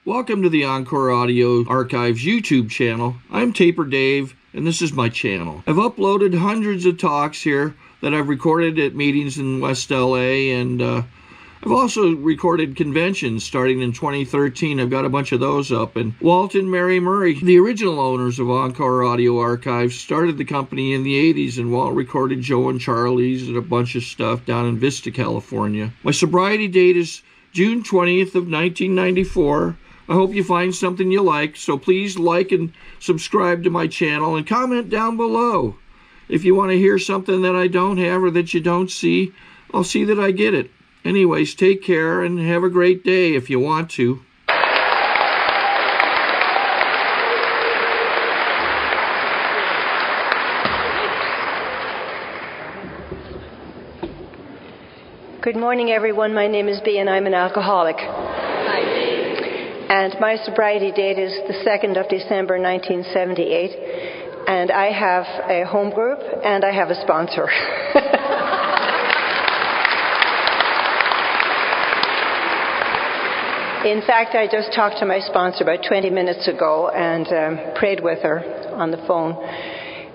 Welcome to the Encore Audio Archives YouTube channel. I'm Taper Dave, and this is my channel. I've uploaded hundreds of talks here that I've recorded at meetings in West LA, and I've also recorded conventions starting in 2013. I've got a bunch of those up. And Walt and Mary Murray, the original owners of Encore Audio Archives, started the company in the 80s, and Walt recorded Joe and Charlie's and a bunch of stuff down in Vista, California. My sobriety date is June 20th of 1994. I hope you find something you like, so please like and subscribe to my channel and comment down below. If you want to hear something that I don't have or that you don't see, I'll see that I get it. Anyways, take care and have a great day if you want to. Good morning, everyone. My name is Bea, and I'm an alcoholic. Hi, Bea. And my sobriety date is the 2nd of December, 1978. And I have a home group, and I have a sponsor. In fact, I just talked to my sponsor about 20 minutes ago and prayed with her on the phone.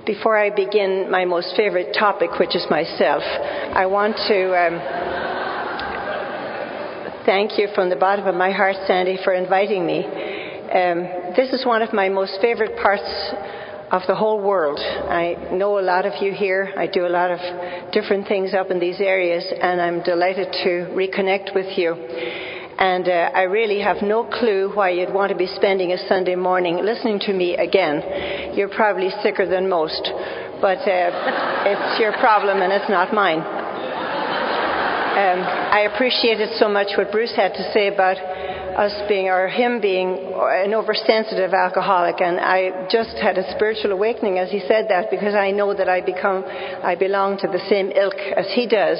Before I begin my most favorite topic, which is myself, I want to thank you from the bottom of my heart, Sandy, for inviting me. This is one of my most favorite parts of the whole world. I know a lot of you here. I do a lot of different things up in these areas, and I'm delighted to reconnect with you. And I really have no clue why you'd want to be spending a Sunday morning listening to me again. You're probably sicker than most, but it's your problem and it's not mine. I appreciated so much what Bruce had to say about him being an oversensitive alcoholic, and I just had a spiritual awakening as he said that, because I know that I belong to the same ilk as he does.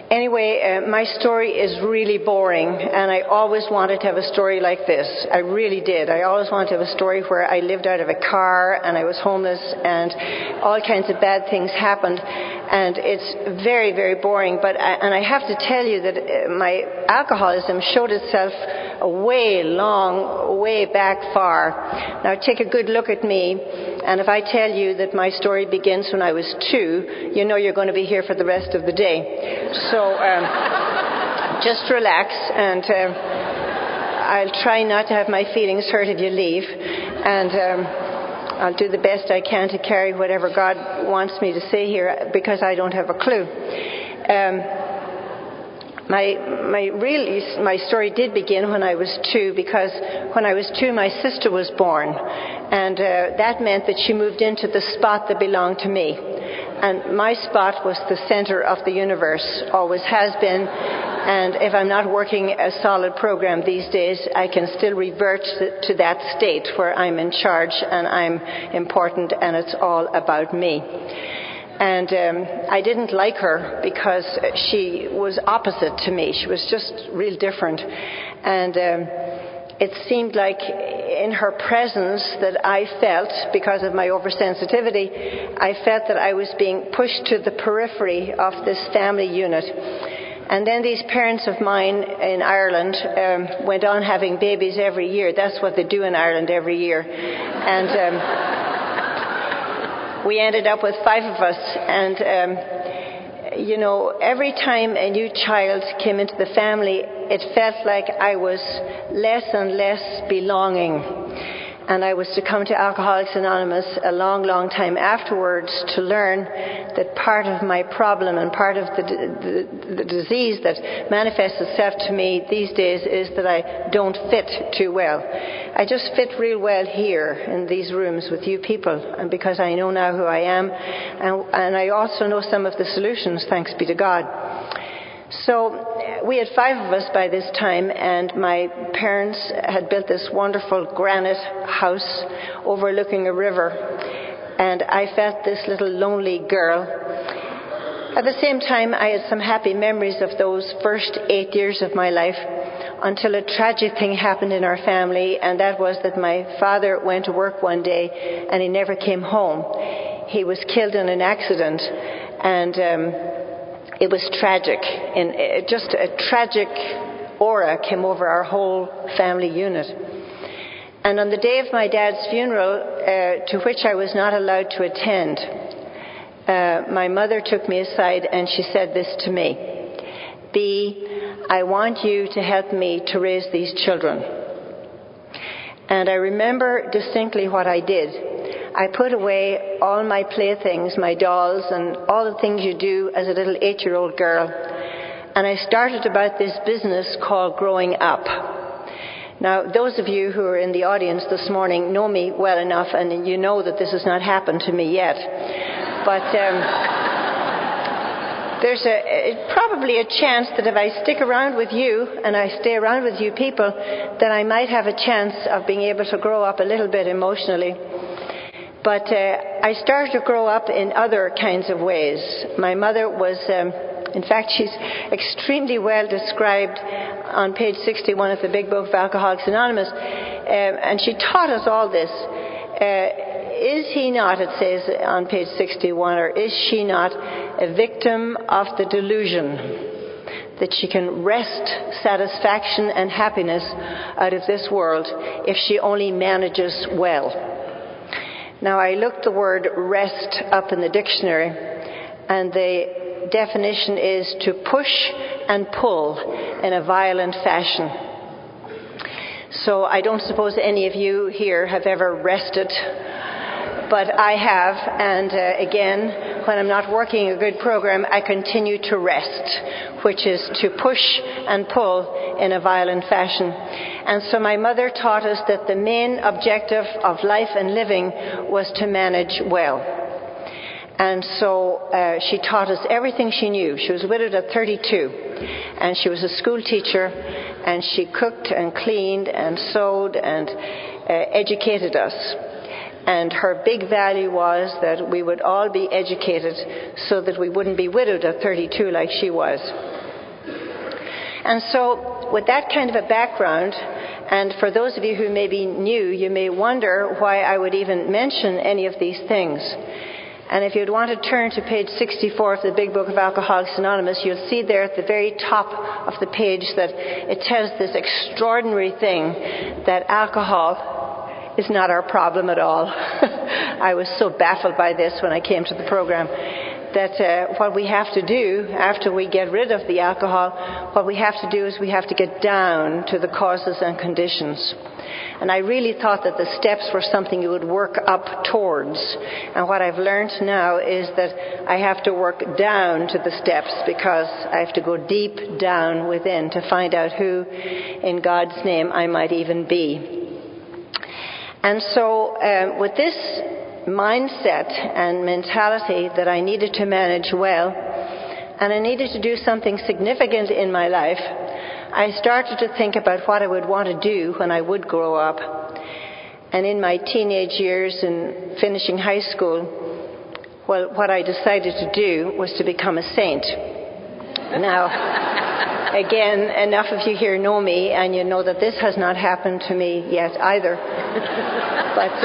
Anyway, my story is really boring, and I always wanted to have a story like this. I really did. I always wanted to have a story where I lived out of a car, and I was homeless, and all kinds of bad things happened. And it's very, very boring. But I have to tell you that my alcoholism showed itself way back far. Now, take a good look at me, and if I tell you that my story begins when I was 2, you know you're going to be here for the rest of the day. So just relax, and I'll try not to have my feelings hurt if you leave, and I'll do the best I can to carry whatever God wants me to say here, because I don't have a clue. My story did begin when I was 2, because when I was 2, my sister was born, and that meant that she moved into the spot that belonged to me. And my spot was the center of the universe, always has been, and if I'm not working a solid program these days, I can still revert to that state where I'm in charge and I'm important and it's all about me. And I didn't like her because she was opposite to me. She was just real different. And it seemed like in her presence that I felt, because of my oversensitivity, I felt that I was being pushed to the periphery of this family unit. And then these parents of mine in Ireland went on having babies every year. That's what they do in Ireland every year. And we ended up with 5 of us. And you know, every time a new child came into the family, it felt like I was less and less belonging. And I was to come to Alcoholics Anonymous a long time afterwards to learn that part of my problem and part of the disease that manifests itself to me these days is that I don't fit too well. I just fit real well here in these rooms with you people, and because I know now who I am, and I also know some of the solutions, thanks be to God. So we had 5 of us by this time, and my parents had built this wonderful granite house overlooking a river, and I felt this little lonely girl. At the same time, I had some happy memories of those first 8 years of my life, until a tragic thing happened in our family, and that was that my father went to work one day and he never came home. He was killed in an accident, and it was tragic, and just a tragic aura came over our whole family unit. And on the day of my dad's funeral, to which I was not allowed to attend, my mother took me aside and she said this to me: "Bea, I want you to help me to raise these children." And I remember distinctly what I did. I put away all my playthings, my dolls, and all the things you do as a little 8-year-old girl. And I started about this business called growing up. Now, those of you who are in the audience this morning know me well enough, and you know that this has not happened to me yet. But there's probably a chance that if I stick around with you and I stay around with you people, that I might have a chance of being able to grow up a little bit emotionally. But I started to grow up in other kinds of ways. My mother was, in fact, she's extremely well described on page 61 of the Big Book of Alcoholics Anonymous, and she taught us all this. Is he not, it says on page 61, or is she not a victim of the delusion that she can wrest satisfaction and happiness out of this world if she only manages well? Now, I looked the word rest up in the dictionary, and the definition is to push and pull in a violent fashion. So I don't suppose any of you here have ever rested, but I have, and again, when I'm not working a good program, I continue to rest, which is to push and pull in a violent fashion. And so my mother taught us that the main objective of life and living was to manage well. And so she taught us everything she knew. She was widowed at 32, and she was a school teacher, and she cooked and cleaned and sewed and educated us. And her big value was that we would all be educated so that we wouldn't be widowed at 32 like she was. And so with that kind of a background, and for those of you who may be new, you may wonder why I would even mention any of these things. And if you'd want to turn to page 64 of the Big Book of Alcoholics Anonymous, you'll see there at the very top of the page that it tells this extraordinary thing that alcohol is not our problem at all. I was so baffled by this when I came to the program, that what we have to do after we get rid of the alcohol, what we have to do is we have to get down to the causes and conditions. And I really thought that the steps were something you would work up towards. And what I've learned now is that I have to work down to the steps, because I have to go deep down within to find out who, in God's name, I might even be. And so with this mindset and mentality that I needed to manage well, and I needed to do something significant in my life, I started to think about what I would want to do when I would grow up. And in my teenage years and finishing high school, well, what I decided to do was to become a saint. Now, again, enough of you here know me, and you know that this has not happened to me yet either. But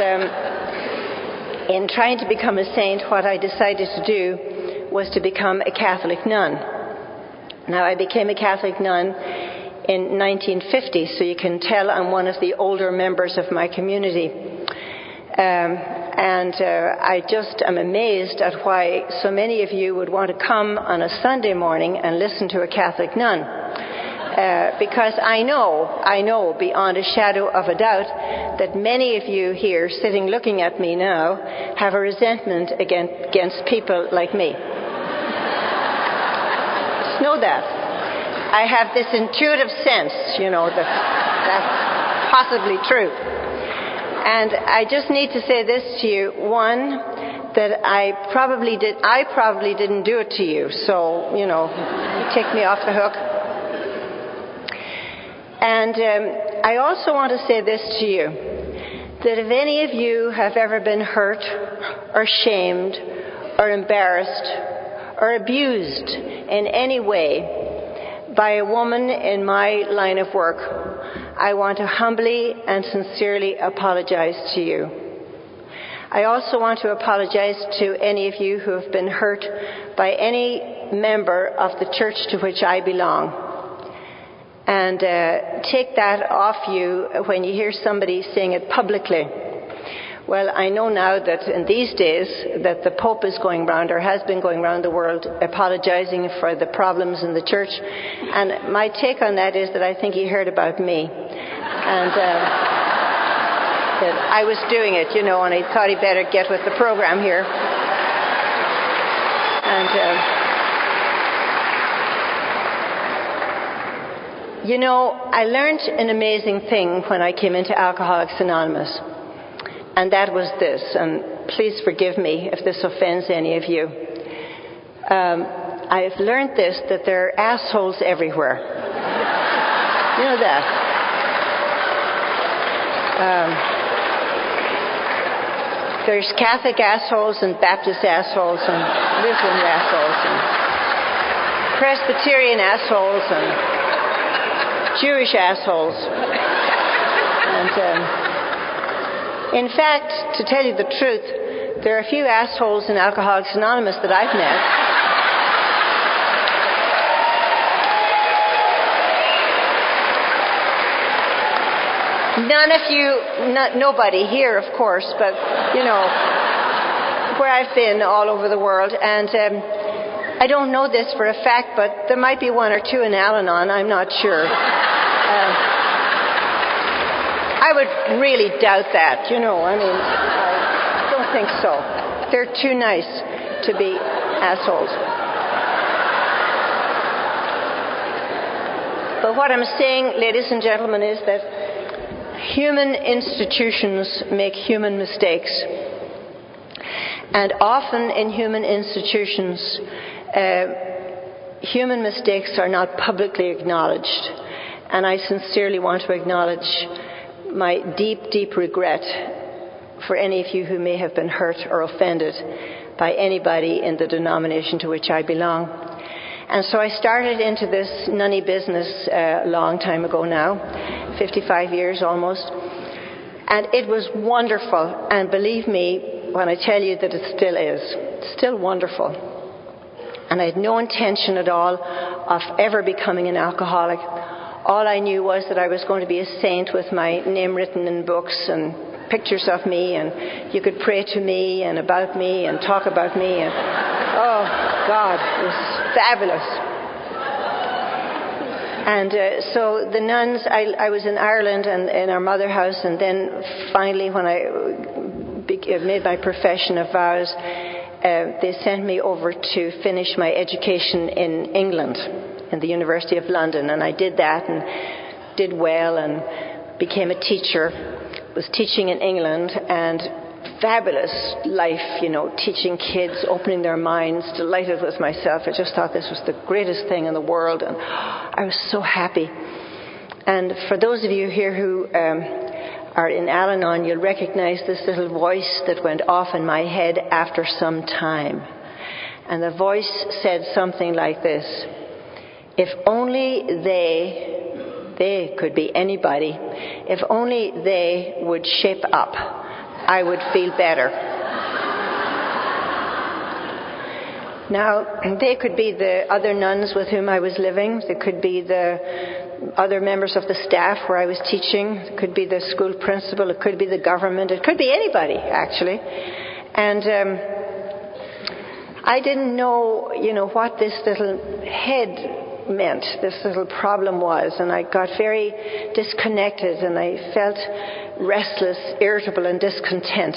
in trying to become a saint, what I decided to do was to become a Catholic nun. Now, I became a Catholic nun in 1950, so you can tell I'm one of the older members of my community. I just am amazed at why so many of you would want to come on a Sunday morning and listen to a Catholic nun. Because I know beyond a shadow of a doubt that many of you here sitting looking at me now have a resentment against people like me. Just know that. I have this intuitive sense, that's possibly true. And I just need to say this to you. One, that I probably didn't do it to you. So, take me off the hook. And I also want to say this to you, that if any of you have ever been hurt or shamed or embarrassed or abused in any way by a woman in my line of work, I want to humbly and sincerely apologize to you. I also want to apologize to any of you who have been hurt by any member of the church to which I belong. and take that off you when you hear somebody saying it publicly. Well, I know now that in these days that the Pope is going round, or has been going round the world, apologizing for the problems in the church. And my take on that is that I think he heard about me. And that I was doing it, you know, and he thought he'd better get with the program here. And, you know, I learned an amazing thing when I came into Alcoholics Anonymous. And that was this, and please forgive me if this offends any of you. I've learned this, that there are assholes everywhere. You know that? There's Catholic assholes and Baptist assholes and Lutheran assholes and Presbyterian assholes and Jewish assholes. And in fact, to tell you the truth, there are a few assholes in Alcoholics Anonymous that I've met. None of you, nobody here, of course, but, you know, where I've been all over the world. And I don't know this for a fact, but there might be one or two in Al-Anon, I'm not sure. I would really doubt that, you know. I mean, I don't think so. They're too nice to be assholes. But what I'm saying, ladies and gentlemen, is that human institutions make human mistakes. And often in human institutions, human mistakes are not publicly acknowledged. And I sincerely want to acknowledge my deep, deep regret for any of you who may have been hurt or offended by anybody in the denomination to which I belong. And so I started into this nunny business a long time ago now, 55 years almost. And it was wonderful. And believe me when I tell you that it still is. It's still wonderful. And I had no intention at all of ever becoming an alcoholic. All I knew was that I was going to be a saint with my name written in books and pictures of me, and you could pray to me and about me and talk about me. And oh, God, it was fabulous. And so the nuns, I was in Ireland and in our mother house, and then finally when I made my profession of vows, they sent me over to finish my education in England, in the University of London, and I did that and did well and became a teacher, was teaching in England, and fabulous life, you know, teaching kids, opening their minds, delighted with myself. I just thought this was the greatest thing in the world, and I was so happy. And for those of you here who are in Al-Anon, you'll recognize this little voice that went off in my head after some time. And the voice said something like this: if only they could be anybody, if only they would shape up, I would feel better. Now, they could be the other nuns with whom I was living. They could be the other members of the staff where I was teaching. It could be the school principal. It could be the government. It could be anybody, actually. And I didn't know, you know, what this little head meant, this little problem was, and I got very disconnected, and I felt restless, irritable, and discontent,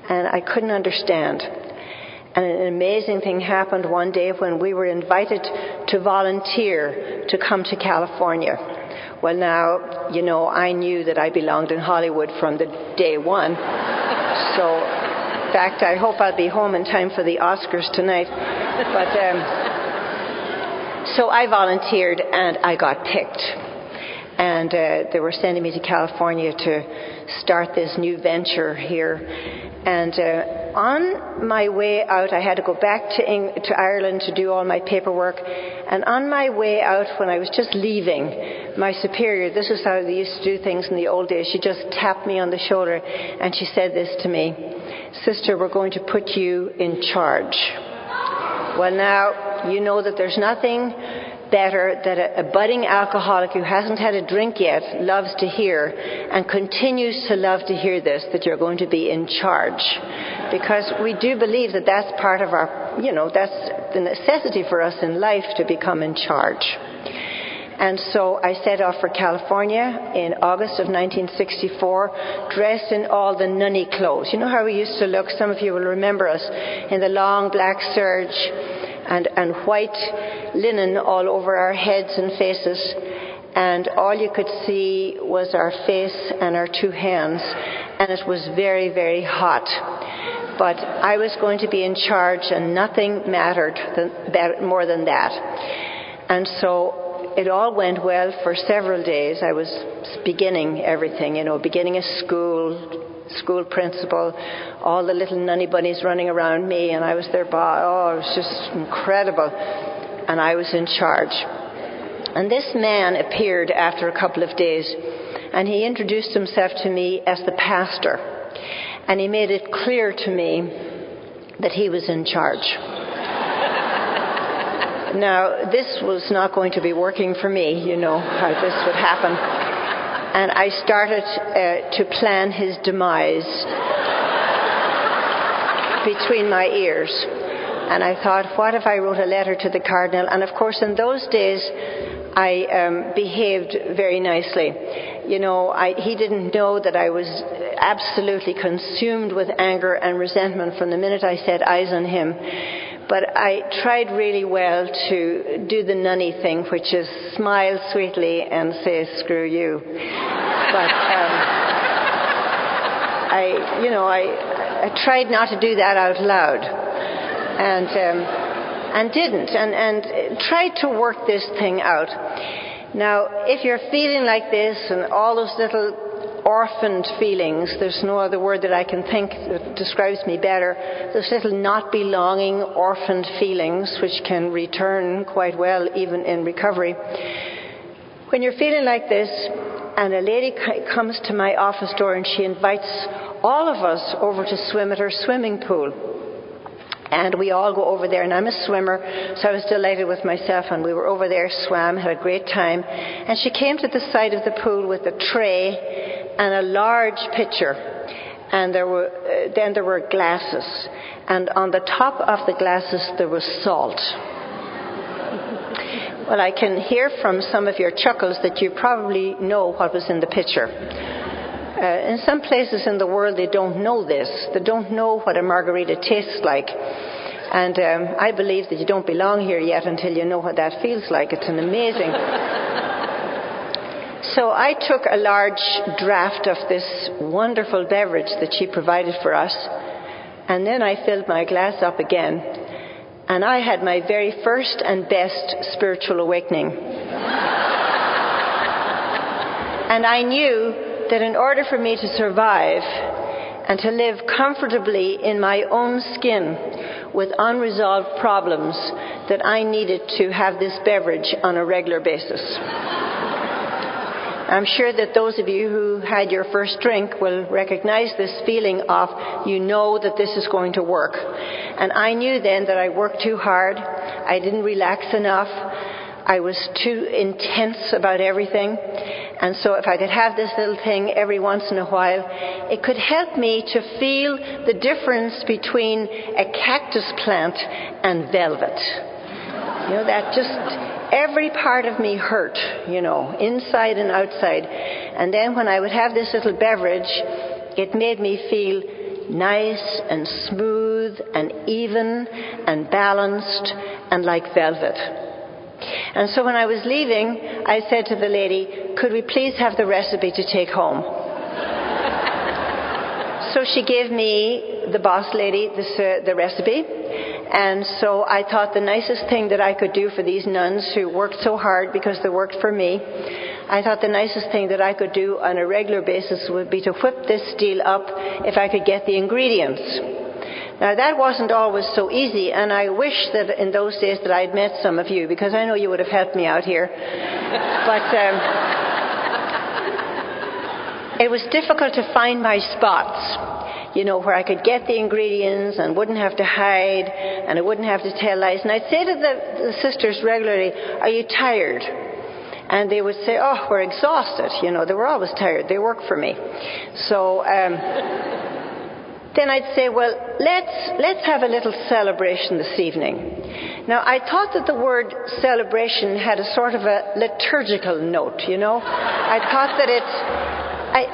and I couldn't understand. And an amazing thing happened one day when we were invited to volunteer to come to California. Well, now, you know, I knew that I belonged in Hollywood from the day one, so in fact I hope I'll be home in time for the Oscars tonight. But so I volunteered and I got picked. And they were sending me to California to start this new venture here. And on my way out, I had to go back to Ireland to do all my paperwork. And on my way out, when I was just leaving, my superior, this is how they used to do things in the old days, she just tapped me on the shoulder and she said this to me: "Sister, we're going to put you in charge." Well, now, you know that there's nothing better that a budding alcoholic who hasn't had a drink yet loves to hear and continues to love to hear this, that you're going to be in charge. Because we do believe that that's part of our, that's the necessity for us in life, to become in charge. And so I set off for California in August of 1964, dressed in all the nunny clothes. You know how we used to look? Some of you will remember us in the long black serge and white linen all over our heads and faces. And all you could see was our face and our two hands. And it was very, very hot. But I was going to be in charge, and nothing mattered more than that. And so it all went well for several days. I was beginning everything, beginning a school principal, all the little nunny bunnies running around me, and I was their boss. Oh, it was just incredible. And I was in charge. And this man appeared after a couple of days, and he introduced himself to me as the pastor. And he made it clear to me that he was in charge. Now, this was not going to be working for me, how this would happen. And I started to plan his demise between my ears. And I thought, what if I wrote a letter to the Cardinal? And of course, in those days, I behaved very nicely. He didn't know that I was absolutely consumed with anger and resentment from the minute I set eyes on him. But I tried really well to do the nunny thing, which is smile sweetly and say, screw you. But I tried not to do that out loud. And didn't. And tried to work this thing out. Now, if you're feeling like this and all those little orphaned feelings, there's no other word that I can think that describes me better, those little not belonging orphaned feelings, which can return quite well even in recovery. When you're feeling like this, and a lady comes to my office door and she invites all of us over to swim at her swimming pool. And we all go over there, and I'm a swimmer, so I was delighted with myself, and we were over there, swam, had a great time. And she came to the side of the pool with a tray and a large pitcher, and there were glasses, and on the top of the glasses there was salt. Well, I can hear from some of your chuckles that you probably know what was in the pitcher. In some places in the world, they don't know this. They don't know what a margarita tastes like. And I believe that you don't belong here yet until you know what that feels like. It's an amazing... So I took a large draught of this wonderful beverage that she provided for us. And then I filled my glass up again. And I had my very first and best spiritual awakening. And I knew that in order for me to survive and to live comfortably in my own skin with unresolved problems, that I needed to have this beverage on a regular basis. I'm sure that those of you who had your first drink will recognize this feeling of, that this is going to work. And I knew then that I worked too hard. I didn't relax enough. I was too intense about everything. And so if I could have this little thing every once in a while, it could help me to feel the difference between a cactus plant and velvet. That just, every part of me hurt, inside and outside. And then when I would have this little beverage, it made me feel nice and smooth and even and balanced and like velvet. And so when I was leaving, I said to the lady, could we please have the recipe to take home? So she gave me, the boss lady, the recipe. And so I thought the nicest thing that I could do for these nuns who worked so hard because they worked for me, I thought the nicest thing that I could do on a regular basis would be to whip this deal up if I could get the ingredients. Now, that wasn't always so easy, and I wish that in those days that I'd met some of you, because I know you would have helped me out here. But it was difficult to find my spots, you know, where I could get the ingredients and wouldn't have to hide and I wouldn't have to tell lies. And I'd say to the sisters regularly, "Are you tired?" And they would say, "Oh, we're exhausted." You know, they were always tired. They worked for me. So then I'd say, "Well, let's have a little celebration this evening." Now, I thought that the word celebration had a sort of a liturgical note, you know. I thought that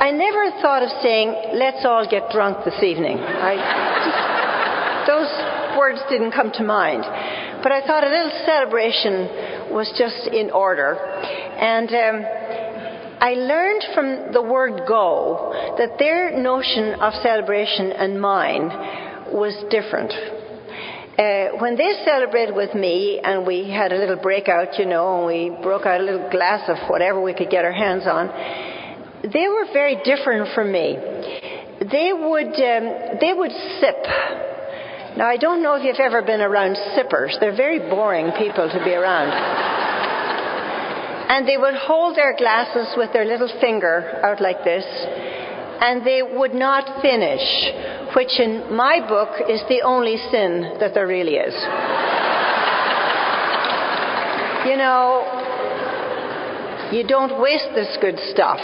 I never thought of saying, "Let's all get drunk this evening." Those words didn't come to mind. But I thought a little celebration was just in order. And I learned from the word go that their notion of celebration and mine was different. When they celebrated with me and we had a little breakout, you know, and we broke out a little glass of whatever we could get our hands on, they were very different from me. They would sip. Now, I don't know if you've ever been around sippers. They're very boring people to be around. And they would hold their glasses with their little finger out like this, and they would not finish, which in my book is the only sin that there really is. You know, you don't waste this good stuff.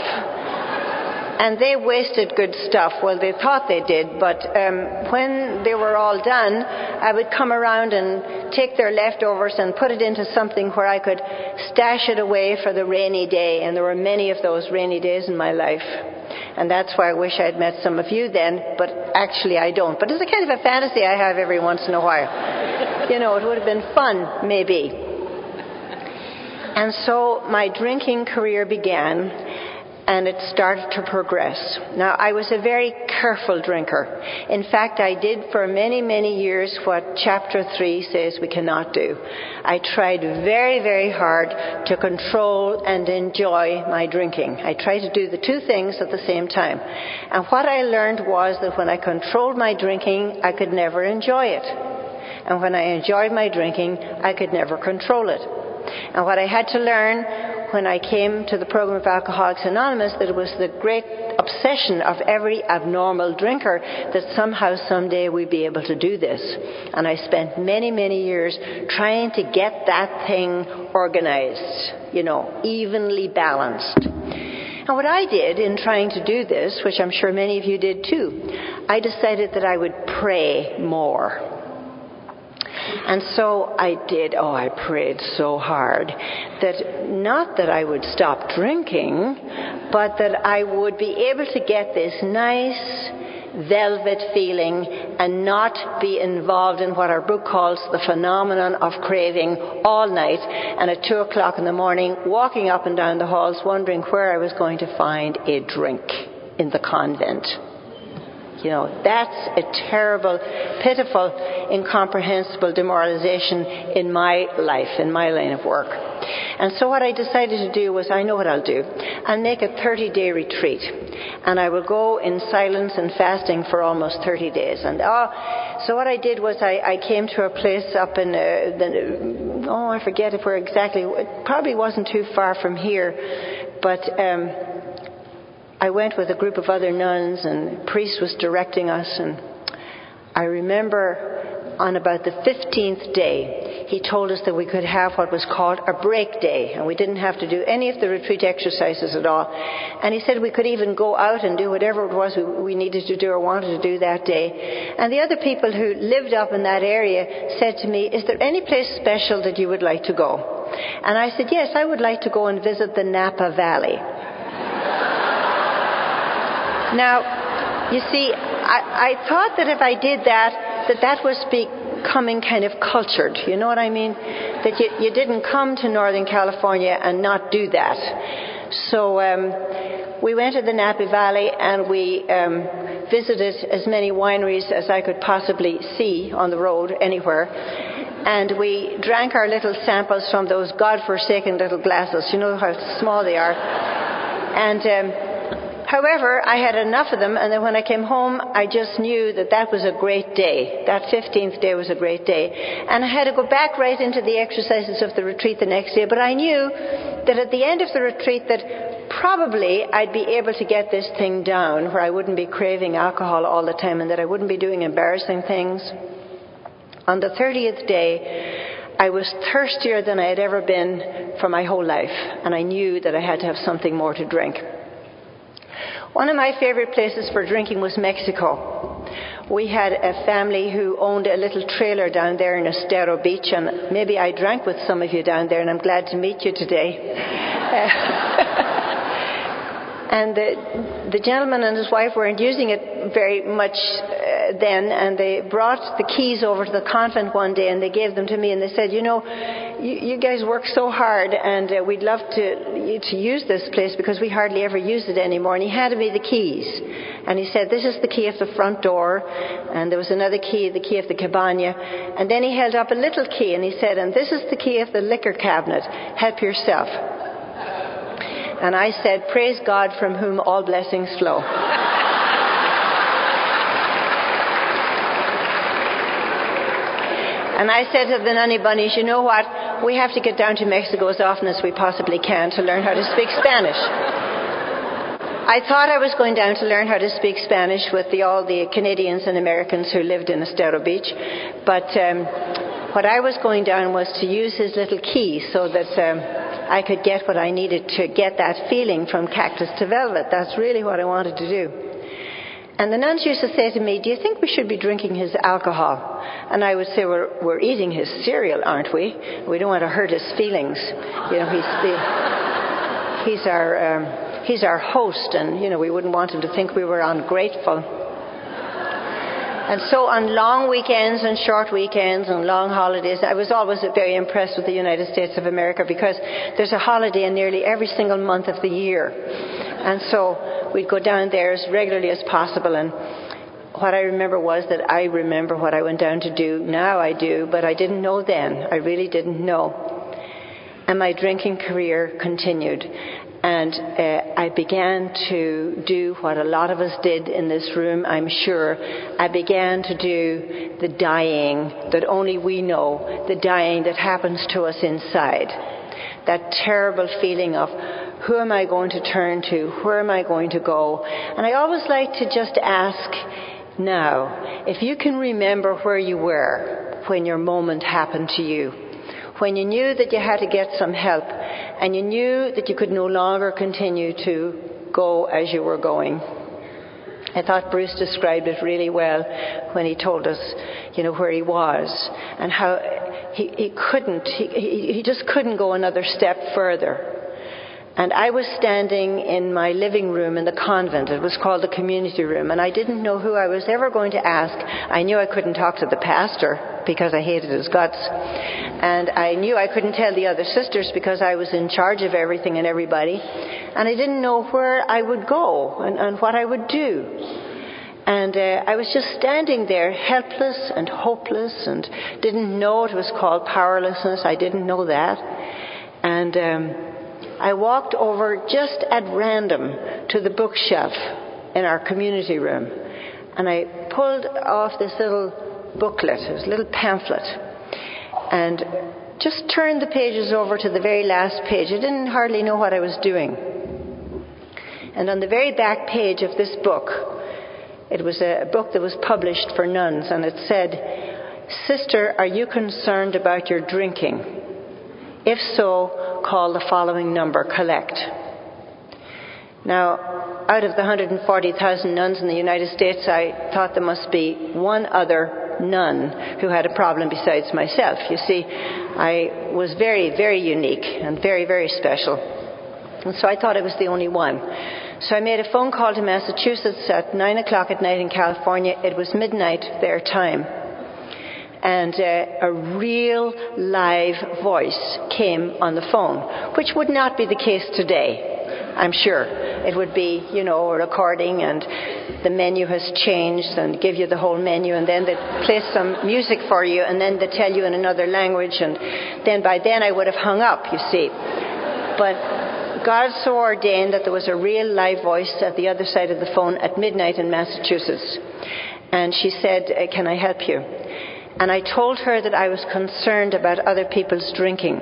And they wasted good stuff. Well, they thought they did, but when they were all done, I would come around and take their leftovers and put it into something where I could stash it away for the rainy day. And there were many of those rainy days in my life. And that's why I wish I'd met some of you then, but actually I don't. But it's a kind of a fantasy I have every once in a while. You know, it would have been fun, maybe. And so my drinking career began. And it started to progress. Now, I was a very careful drinker. In fact, I did for many, many years what Chapter 3 says we cannot do. I tried very, very hard to control and enjoy my drinking. I tried to do the two things at the same time. And what I learned was that when I controlled my drinking, I could never enjoy it. And when I enjoyed my drinking, I could never control it. And what I had to learn when I came to the program of Alcoholics Anonymous, that it was the great obsession of every abnormal drinker that somehow, someday we'd be able to do this. And I spent many, many years trying to get that thing organized, you know, evenly balanced. And what I did in trying to do this, which I'm sure many of you did too, I decided that I would pray more. And so I did. Oh, I prayed so hard that not that I would stop drinking, but that I would be able to get this nice velvet feeling and not be involved in what our book calls the phenomenon of craving all night, and at 2 o'clock in the morning walking up and down the halls wondering where I was going to find a drink in the convent. You know, that's a terrible, pitiful, incomprehensible demoralization in my life, in my line of work. And so what I decided to do was, I know what I'll do. I'll make a 30-day retreat. And I will go in silence and fasting for almost 30 days. And so what I did was I came to a place up in, I forget if we're exactly, it probably wasn't too far from here, but I went with a group of other nuns, and the priest was directing us, and I remember on about the 15th day, he told us that we could have what was called a break day, and we didn't have to do any of the retreat exercises at all. And he said we could even go out and do whatever it was we needed to do or wanted to do that day. And the other people who lived up in that area said to me, "Is there any place special that you would like to go?" And I said, "Yes, I would like to go and visit the Napa Valley." Now, you see, I thought that if I did that was becoming kind of cultured. You know what I mean? That you didn't come to Northern California and not do that. So we went to the Napa Valley and we visited as many wineries as I could possibly see on the road anywhere. And we drank our little samples from those godforsaken little glasses. You know how small they are. And however, I had enough of them, and then when I came home, I just knew that was a great day. That 15th day was a great day. And I had to go back right into the exercises of the retreat the next day, but I knew that at the end of the retreat that probably I'd be able to get this thing down where I wouldn't be craving alcohol all the time and that I wouldn't be doing embarrassing things. On the 30th day, I was thirstier than I had ever been for my whole life, and I knew that I had to have something more to drink. One of my favorite places for drinking was Mexico. We had a family who owned a little trailer down there in Estero Beach, and maybe I drank with some of you down there, and I'm glad to meet you today. And the gentleman and his wife weren't using it very much then, and they brought the keys over to the convent one day, and they gave them to me, and they said, you know, you guys work so hard, and we'd love to use this place because we hardly ever use it anymore. And he handed me the keys, and he said, this is the key of the front door, and there was another key, the key of the cabana, and then he held up a little key, and he said, and this is the key of the liquor cabinet. Help yourself. And I said, praise God from whom all blessings flow. And I said to the Nanny Bunnies, you know what? We have to get down to Mexico as often as we possibly can to learn how to speak Spanish. I thought I was going down to learn how to speak Spanish with all the Canadians and Americans who lived in Estero Beach. But what I was going down was to use his little key so that I could get what I needed to get that feeling from cactus to velvet. That's really what I wanted to do. And the nuns used to say to me, do you think we should be drinking his alcohol? And I would say, we're eating his cereal, aren't we? We don't want to hurt his feelings. You know, he's our host, and, you know, we wouldn't want him to think we were ungrateful. And so on long weekends and short weekends and long holidays, I was always very impressed with the United States of America because there's a holiday in nearly every single month of the year. And so we'd go down there as regularly as possible. And what I remember was that I remember what I went down to do. Now I do, but I didn't know then. I really didn't know. And my drinking career continued. And I began to do what a lot of us did in this room, I'm sure. I began to do the dying that only we know, the dying that happens to us inside. That terrible feeling of, who am I going to turn to? Where am I going to go? And I always like to just ask now, if you can remember where you were when your moment happened to you, when you knew that you had to get some help, and you knew that you could no longer continue to go as you were going. I thought Bruce described it really well when he told us, you know, where he was and how he just couldn't go another step further. And I was standing in my living room in the convent. It was called the community room, and I didn't know who I was ever going to ask. I knew I couldn't talk to the pastor because I hated his guts. And I knew I couldn't tell the other sisters because I was in charge of everything and everybody. And I didn't know where I would go and what I would do. And I was just standing there helpless and hopeless and didn't know it was called powerlessness. I didn't know that. And I walked over just at random to the bookshelf in our community room, and I pulled off this little booklet, it was a little pamphlet, and just turned the pages over to the very last page. I didn't hardly know what I was doing. And on the very back page of this book, it was a book that was published for nuns, and it said, "Sister, are you concerned about your drinking? If so, call the following number, collect." Now, out of the 140,000 nuns in the United States, I thought there must be one other nun who had a problem besides myself. You see, I was very, very unique and very, very special. And so I thought I was the only one. So I made a phone call to Massachusetts at 9 o'clock at night in California. It was midnight their time. And a real live voice came on the phone, which would not be the case today, I'm sure. It would be, you know, a recording and the menu has changed and give you the whole menu, and then they play some music for you, and then they tell you in another language, and then by then I would have hung up, you see. But God so ordained that there was a real live voice at the other side of the phone at midnight in Massachusetts. And she said, "Can I help you?" And I told her that I was concerned about other people's drinking.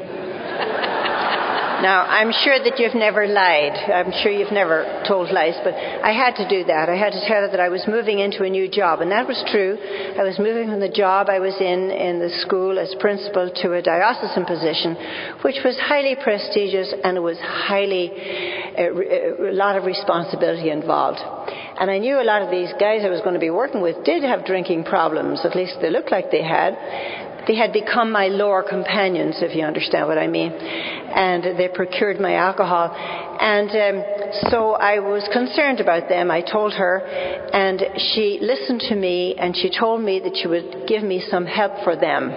Now, I'm sure that you've never lied. I'm sure you've never told lies, but I had to do that. I had to tell her that I was moving into a new job, and that was true. I was moving from the job I was in the school as principal to a diocesan position, which was highly prestigious, and it was a lot of responsibility involved. And I knew a lot of these guys I was going to be working with did have drinking problems. At least they looked like they had. They had become my lower companions, if you understand what I mean. And they procured my alcohol. And so I was concerned about them. I told her, and she listened to me, and she told me that she would give me some help for them.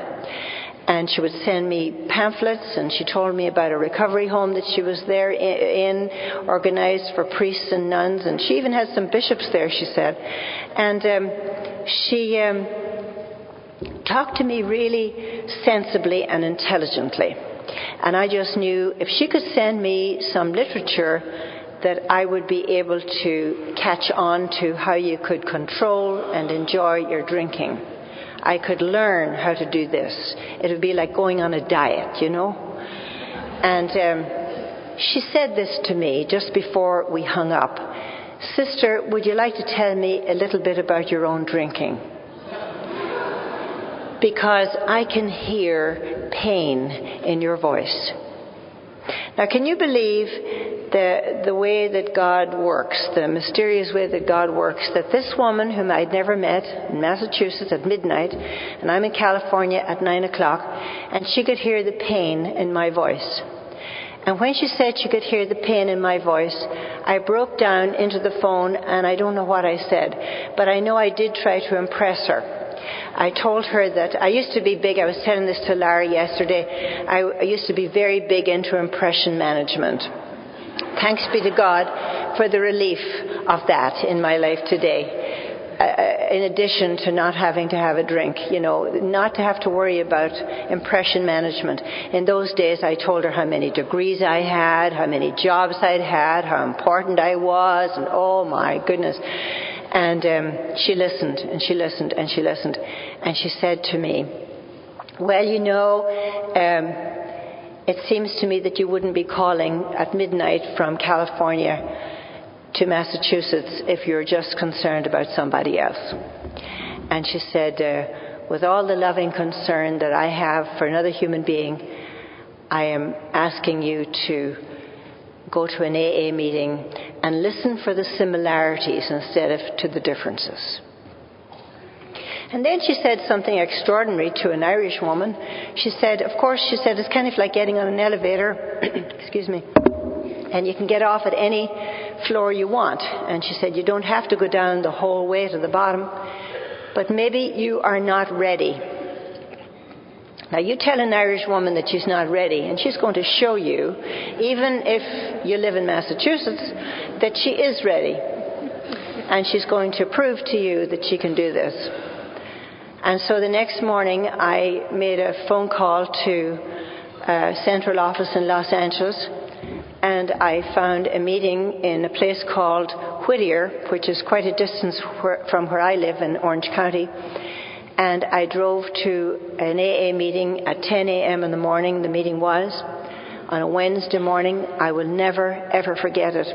And she would send me pamphlets, and she told me about a recovery home that she was there in, organized for priests and nuns, and she even had some bishops there, she said. And she talked to me really sensibly and intelligently. And I just knew if she could send me some literature that I would be able to catch on to how you could control and enjoy your drinking. I could learn how to do this. It would be like going on a diet, you know. And she said this to me just before we hung up. Sister, would you like to tell me a little bit about your own drinking? Because I can hear pain in your voice. Now, can you believe the way that God works, the mysterious way that God works, that this woman whom I'd never met in Massachusetts at midnight, and I'm in California at 9 o'clock, and she could hear the pain in my voice. And when she said she could hear the pain in my voice, I broke down into the phone, and I don't know what I said, but I know I did try to impress her. I told her that I used to be big. I was telling this to Larry yesterday. I used to be very big into impression management. Thanks be to God for the relief of that in my life today. In addition to not having to have a drink, you know, not to have to worry about impression management. In those days, I told her how many degrees I had, how many jobs I'd had, how important I was, and oh my goodness. And she listened, and she listened, and she listened. And she said to me, well, you know, it seems to me that you wouldn't be calling at midnight from California to Massachusetts if you're just concerned about somebody else. And she said, with all the loving concern that I have for another human being, I am asking you to go to an AA meeting and listen for the similarities instead of to the differences. And then she said something extraordinary to an Irish woman. She said, of course, she said, it's kind of like getting on an elevator, excuse me, and you can get off at any floor you want. And she said, you don't have to go down the whole way to the bottom, but maybe you are not ready. Now, you tell an Irish woman that she's not ready, and she's going to show you, even if you live in Massachusetts, that she is ready. And she's going to prove to you that she can do this. And so the next morning, I made a phone call to central office in Los Angeles, and I found a meeting in a place called Whittier, which is quite a distance from where I live in Orange County. And I drove to an AA meeting at 10 a.m. in the morning. The meeting was on a Wednesday morning. I will never, ever forget it.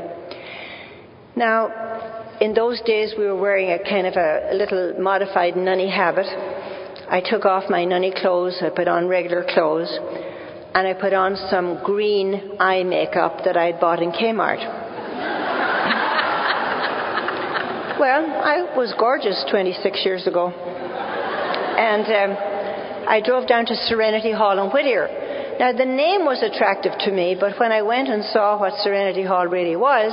Now, in those days, we were wearing a kind of a little modified nunny habit. I took off my nunny clothes. I put on regular clothes. And I put on some green eye makeup that I'd bought in Kmart. Well, I was gorgeous 26 years ago. And I drove down to Serenity Hall in Whittier. Now, the name was attractive to me, but when I went and saw what Serenity Hall really was,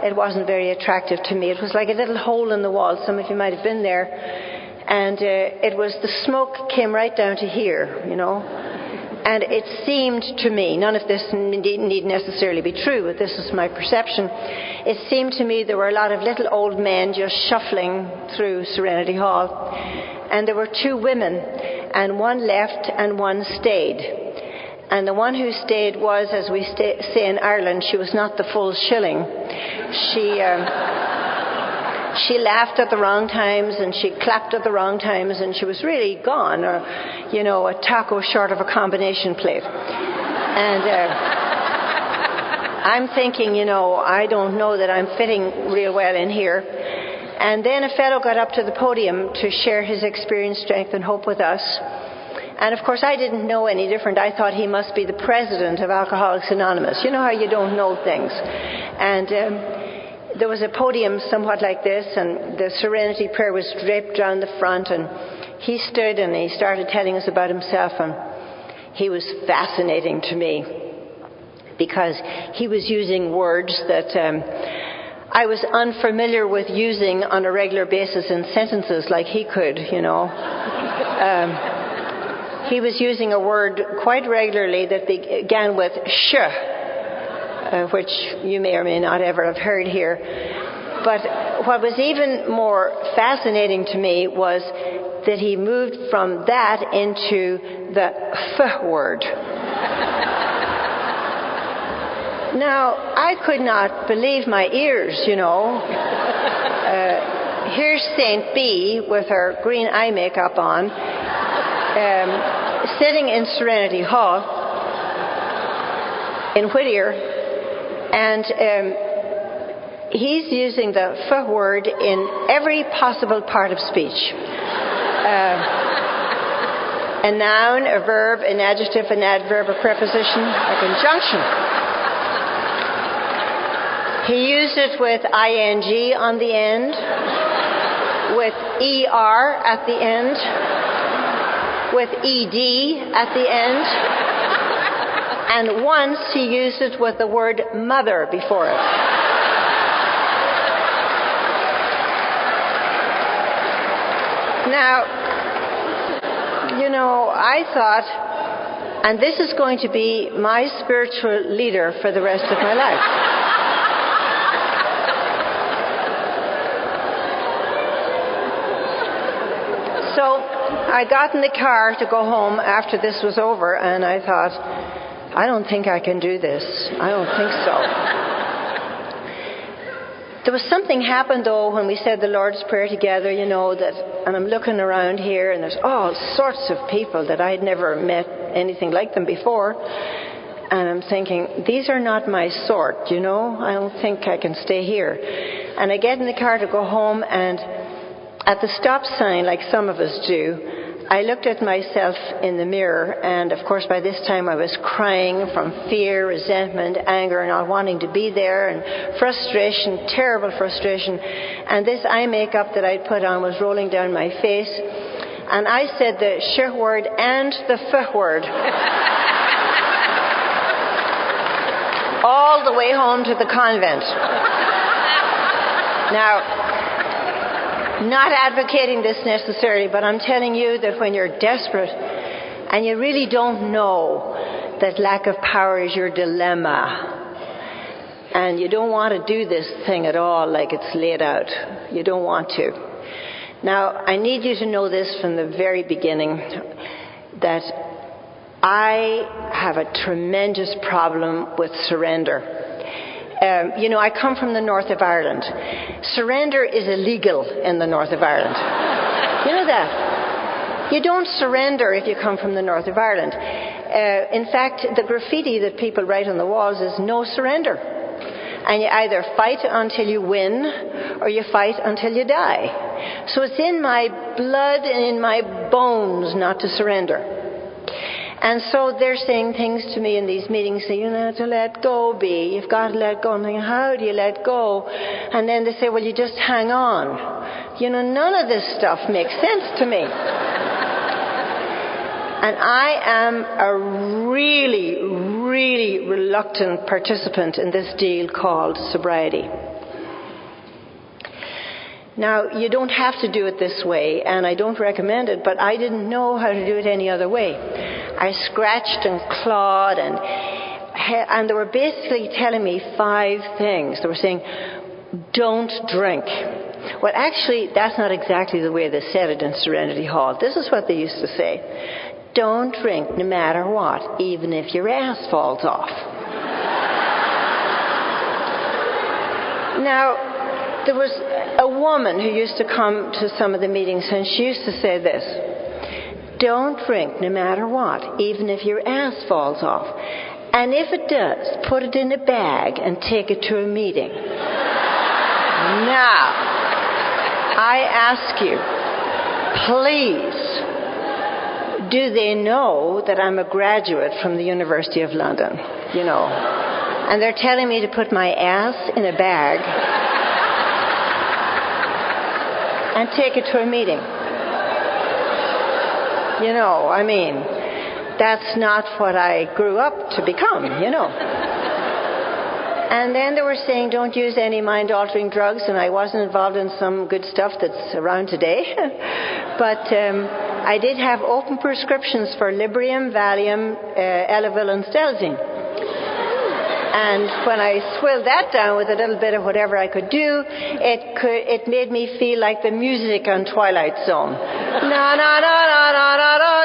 it wasn't very attractive to me. It was like a little hole in the wall. Some of you might have been there. And it was, the smoke came right down to here, you know. And it seemed to me, none of this need necessarily be true, but this is my perception. It seemed to me there were a lot of little old men just shuffling through Serenity Hall. And there were two women, and one left and one stayed. And the one who stayed was, as we say in Ireland, she was not the full shilling. She laughed at the wrong times, and she clapped at the wrong times, and she was really gone, or, you know, a taco short of a combination plate. And I'm thinking, I don't know that I'm fitting real well in here. And then a fellow got up to the podium to share his experience, strength, and hope with us. And of course, I didn't know any different. I thought he must be the president of Alcoholics Anonymous. You know how you don't know things. And there was a podium somewhat like this, and the Serenity Prayer was draped down the front, and he stood and he started telling us about himself, and he was fascinating to me because he was using words that I was unfamiliar with using on a regular basis in sentences like he could, He was using a word quite regularly that began with sh, which you may or may not ever have heard here. But what was even more fascinating to me was that he moved from that into the f word. Now, I could not believe my ears, Here's St. B with her green eye makeup on, sitting in Serenity Hall in Whittier, and he's using the f word in every possible part of speech. A noun, a verb, an adjective, an adverb, a preposition, a conjunction. He used it with ing on the end, with er at the end, with ed at the end, and once he used it with the word mother before it. Now, I thought, and this is going to be my spiritual leader for the rest of my life. So I got in the car to go home after this was over, and I thought, I don't think I can do this. I don't think so. There was something happened, though, when we said the Lord's Prayer together, and I'm looking around here, and there's all sorts of people that I'd never met anything like them before. And I'm thinking, these are not my sort, I don't think I can stay here. And I get in the car to go home, and at the stop sign, like some of us do, I looked at myself in the mirror, and of course by this time I was crying from fear, resentment, anger, not wanting to be there, and frustration, terrible frustration. And this eye makeup that I'd put on was rolling down my face, and I said the sh word and the f word all the way home to the convent. Now, not advocating this necessarily, but I'm telling you that when you're desperate and you really don't know that lack of power is your dilemma, and you don't want to do this thing at all like it's laid out. You don't want to. Now, I need you to know this from the very beginning, that I have a tremendous problem with surrender. I come from the north of Ireland. Surrender is illegal in the north of Ireland. You know that? You don't surrender if you come from the north of Ireland. In fact, the graffiti that people write on the walls is no surrender. And you either fight until you win, or you fight until you die. So it's in my blood and in my bones not to surrender. And so they're saying things to me in these meetings, saying, you have to let go, B. You've got to let go. I'm thinking, how do you let go? And then they say, well, you just hang on. None of this stuff makes sense to me. And I am a really, really reluctant participant in this deal called sobriety. Now, you don't have to do it this way, and I don't recommend it, but I didn't know how to do it any other way. I scratched and clawed, and they were basically telling me 5 things. They were saying, don't drink. Well, actually, that's not exactly the way they said it in Serenity Hall. This is what they used to say. Don't drink no matter what, even if your ass falls off. Now, there was a woman who used to come to some of the meetings, and she used to say this: don't drink no matter what, even if your ass falls off. And if it does, put it in a bag and take it to a meeting. Now, I ask you, please, do they know that I'm a graduate from the University of London? And they're telling me to put my ass in a bag and take it to a meeting. That's not what I grew up to become, And then they were saying, don't use any mind-altering drugs, and I wasn't involved in some good stuff that's around today. But I did have open prescriptions for Librium, Valium, Elavil, and Stelzine. And when I swilled that down with a little bit of whatever I could do, it made me feel like the music on Twilight Zone. Na na na na na na na,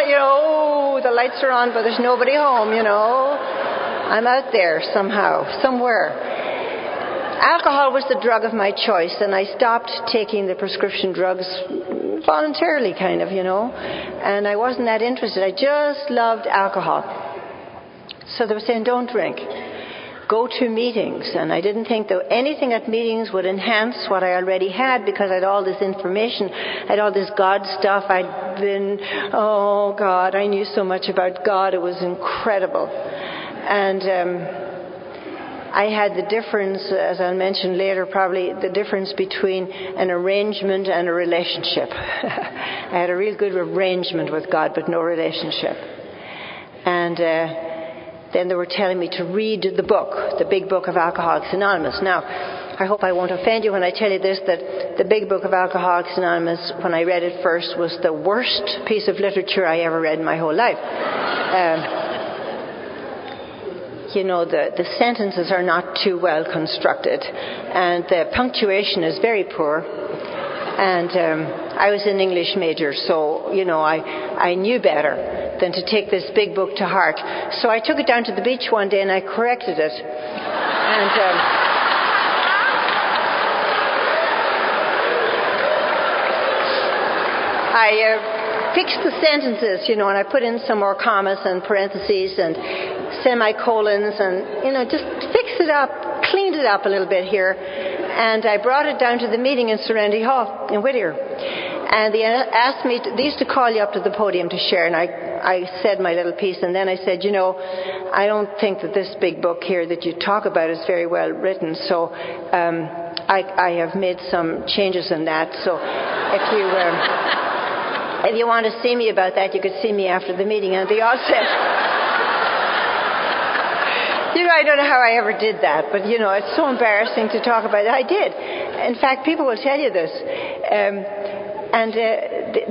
the lights are on, but there's nobody home, I'm out there somehow, somewhere. Alcohol was the drug of my choice, and I stopped taking the prescription drugs voluntarily, kind of, and I wasn't that interested. I just loved alcohol. So they were saying, don't drink. Go to meetings, and I didn't think that anything at meetings would enhance what I already had, because I had all this information, I had all this God stuff. I knew so much about God, it was incredible. And I had the difference, as I'll mention later probably, the difference between an arrangement and a relationship. I had a real good arrangement with God, but no relationship. And then they were telling me to read the book, the big book of Alcoholics Anonymous. Now, I hope I won't offend you when I tell you this, that the big book of Alcoholics Anonymous, when I read it first, was the worst piece of literature I ever read in my whole life. The sentences are not too well constructed, and the punctuation is very poor. And I was an English major, so, I knew better than to take this big book to heart. So I took it down to the beach one day and I corrected it. And I fixed the sentences, and I put in some more commas and parentheses and semicolons and, just fixed it up, cleaned it up a little bit here. And I brought it down to the meeting in Serenity Hall in Whittier. And they asked me, they used to call you up to the podium to share, and I said my little piece, and then I said, I don't think that this big book here that you talk about is very well written, so I have made some changes in that. So if you want to see me about that, you could see me after the meeting. And they all said, I don't know how I ever did that, but, it's so embarrassing to talk about it. I did. In fact, people will tell you this. And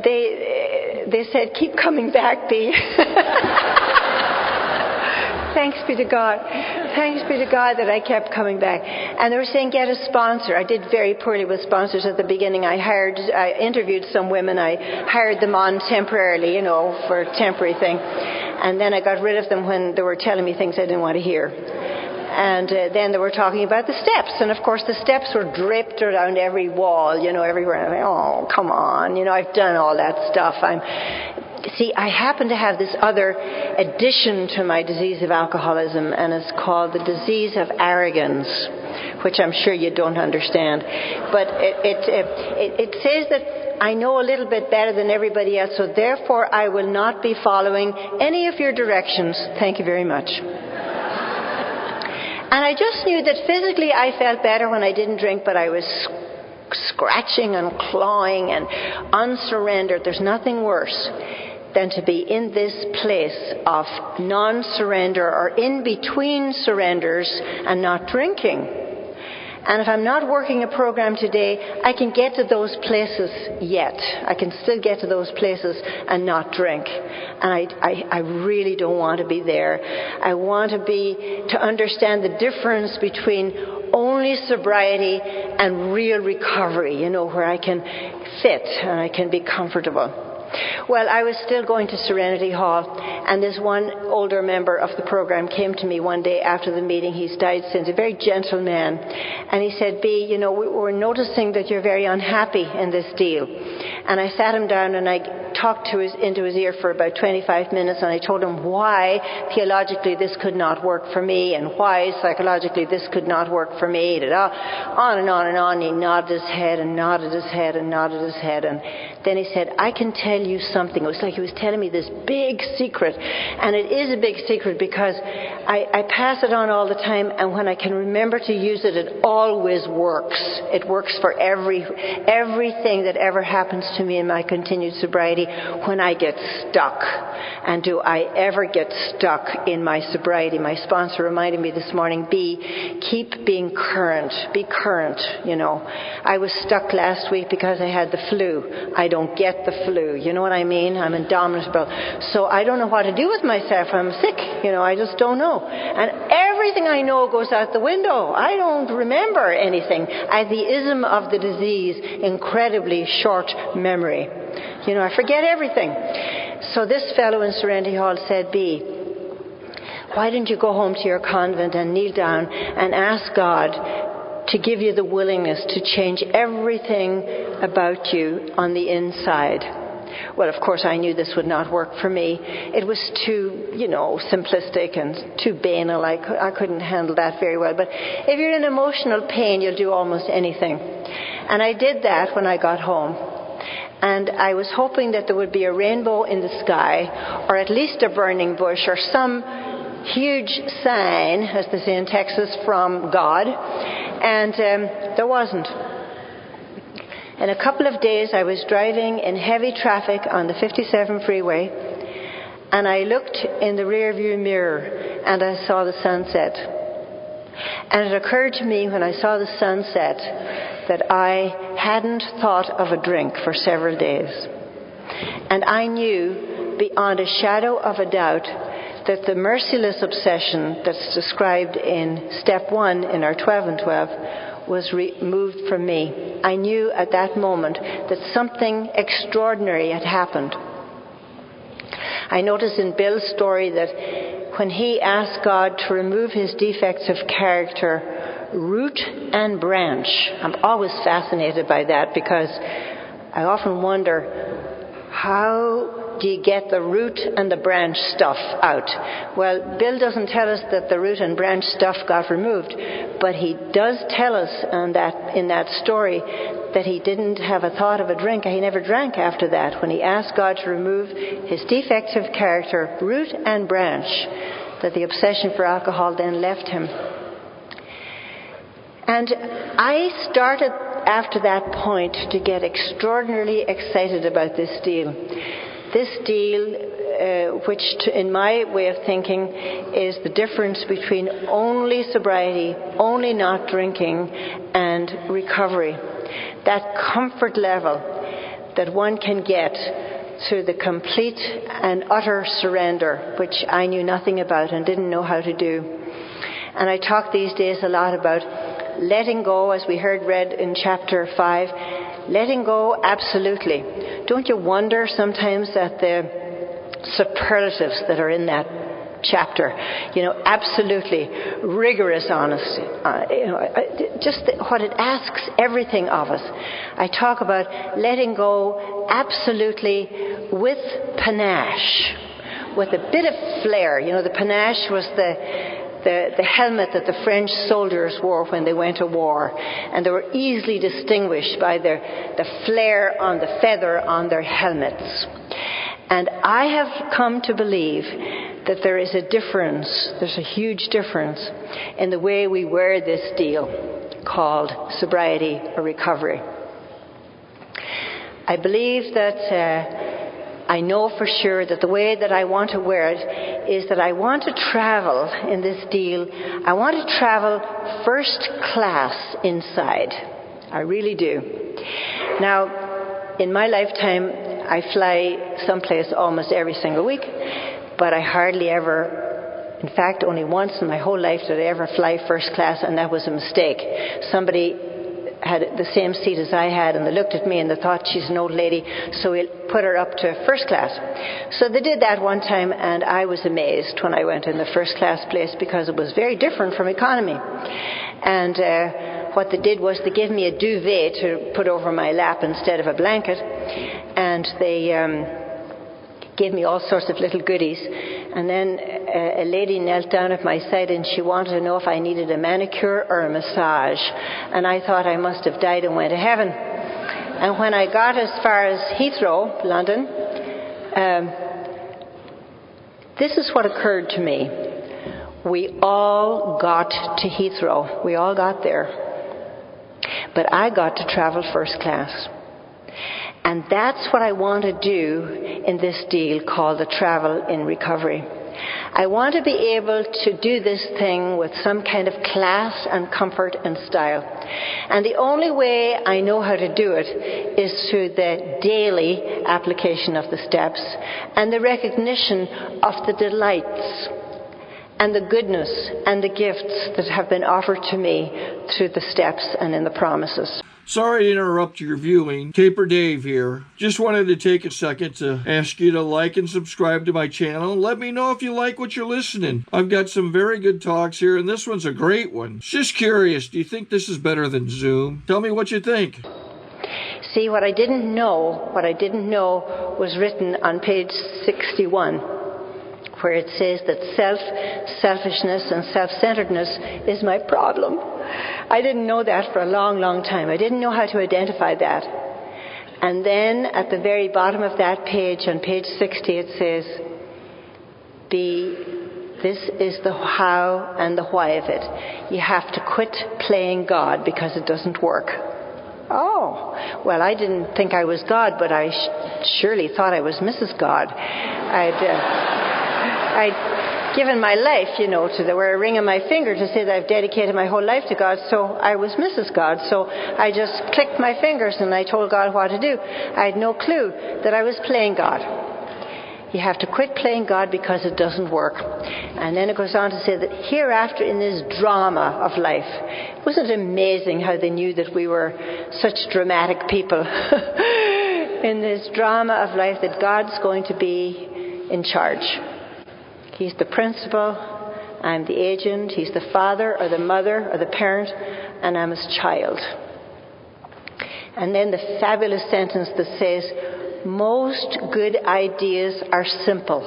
they said, keep coming back, Bea. Thanks be to God. Thanks be to God that I kept coming back. And they were saying, get a sponsor. I did very poorly with sponsors at the beginning. I interviewed some women. I hired them on temporarily, for a temporary thing. And then I got rid of them when they were telling me things I didn't want to hear. And then they were talking about the steps. And, of course, the steps were draped around every wall, everywhere. And I went, oh, come on. I've done all that stuff. I happen to have this other addition to my disease of alcoholism, and it's called the disease of arrogance, which I'm sure you don't understand. But it says that I know a little bit better than everybody else, so therefore I will not be following any of your directions. Thank you very much. And I just knew that physically I felt better when I didn't drink, but I was scratching and clawing and unsurrendered. There's nothing worse than to be in this place of non-surrender or in between surrenders and not drinking. And if I'm not working a program today, I can get to those places yet. I can still get to those places and not drink. And I really don't want to be there. I want to understand the difference between only sobriety and real recovery, where I can fit and I can be comfortable. Well, I was still going to Serenity Hall, and this one older member of the program came to me one day after the meeting. He's died since, a very gentle man. And he said, Bea, we're noticing that you're very unhappy in this deal. And I sat him down and I talked into his ear for about 25 minutes, and I told him why theologically this could not work for me, and why psychologically this could not work for me. On and on and on. He nodded his head and nodded his head and nodded his head, and then he said, I can tell you something. It was like he was telling me this big secret, and it is a big secret because I pass it on all the time, and when I can remember to use it, it always works. It works for everything that ever happens to me in my continued sobriety when I get stuck. And do I ever get stuck in my sobriety? My sponsor reminded me this morning, keep being current. Be current, you know. I was stuck last week because I had the flu. I don't get the flu. You know what I mean? I'm indomitable. So I don't know what to do with myself when I'm sick. You know, I just don't know. And everything I know goes out the window. I don't remember anything. I have the ism of the disease, incredibly short memory. You know, I forget everything. So this fellow in Serenity Hall said, why didn't you go home to your convent and kneel down and ask God to give you the willingness to change everything about you on the inside? Well, of course, I knew this would not work for me. It was too, simplistic and too banal. I couldn't handle that very well. But if you're in emotional pain, you'll do almost anything. And I did that when I got home. And I was hoping that there would be a rainbow in the sky, or at least a burning bush, or some huge sign, as they say in Texas, from God. And there wasn't. In a couple of days, I was driving in heavy traffic on the 57 freeway, and I looked in the rearview mirror, and I saw the sunset. And it occurred to me when I saw the sunset that I hadn't thought of a drink for several days. And I knew beyond a shadow of a doubt that the merciless obsession that's described in step 1 in our 12 and 12 was removed from me. I knew at that moment that something extraordinary had happened. I noticed in Bill's story that when he asked God to remove his defects of character, root and branch. I'm always fascinated by that because I often wonder, how do you get the root and the branch stuff out? Well, Bill doesn't tell us that the root and branch stuff got removed, but he does tell us in that story that he didn't have a thought of a drink. He never drank after that. When he asked God to remove his defects of character, root and branch, that the obsession for alcohol then left him. And I started after that point to get extraordinarily excited about this deal. This deal, which in my way of thinking is the difference between only sobriety, only not drinking, and recovery. That comfort level that one can get through the complete and utter surrender, which I knew nothing about and didn't know how to do. And I talk these days a lot about letting go, as we heard read in chapter 5. Letting go, absolutely. Don't you wonder sometimes at the superlatives that are in that chapter? Absolutely rigorous honesty. Just what it asks everything of us. I talk about letting go absolutely with panache, with a bit of flair. The panache was the helmet that the French soldiers wore when they went to war, and they were easily distinguished by the flare on the feather on their helmets. And I have come to believe that there is a difference, there's a huge difference in the way we wear this deal called sobriety or recovery. I believe that I know for sure that the way that I want to wear it is that I want to travel in this deal. I want to travel first class inside. I really do. Now, in my lifetime, I fly someplace almost every single week, but I hardly ever, in fact, only once in my whole life did I ever fly first class, and that was a mistake. Somebody had the same seat as I had, and they looked at me and they thought she's an old lady, so we'll put her up to first class. So they did that one time, and I was amazed when I went in the first class place because it was very different from economy. And what they did was they gave me a duvet to put over my lap instead of a blanket, and they gave me all sorts of little goodies. And then a lady knelt down at my side and she wanted to know if I needed a manicure or a massage. And I thought I must have died and went to heaven. And when I got as far as Heathrow, London, this is what occurred to me. We all got to Heathrow. We all got there. But I got to travel first class. And that's what I want to do in this deal called the travel in recovery. I want to be able to do this thing with some kind of class and comfort and style. And the only way I know how to do it is through the daily application of the steps and the recognition of the delights and the goodness and the gifts that have been offered to me through the steps and in the promises. Sorry to interrupt your viewing. Taper Dave here. Just wanted to take a second to ask you to like and subscribe to my channel. Let me know if you like what you're listening. I've got some very good talks here, and this one's a great one. Just curious, do you think this is better than Zoom? Tell me what you think. See, what I didn't know was written on page 61, where it says that selfishness and self-centeredness is my problem. I didn't know that for a long, long time. I didn't know how to identify that. And then at the very bottom of that page, on page 60, it says, this is the how and the why of it. You have to quit playing God because it doesn't work. Oh, well, I didn't think I was God, but I surely thought I was Mrs. God. I'd given my life, to wear a ring on my finger to say that I've dedicated my whole life to God, so I was Mrs. God. So I just clicked my fingers and I told God what to do. I had no clue that I was playing God. You have to quit playing God because it doesn't work. And then it goes on to say that hereafter in this drama of life, wasn't it amazing how they knew that we were such dramatic people? In this drama of life, that God's going to be in charge. He's the principal, I'm the agent, he's the father or the mother or the parent, and I'm his child. And then the fabulous sentence that says, most good ideas are simple.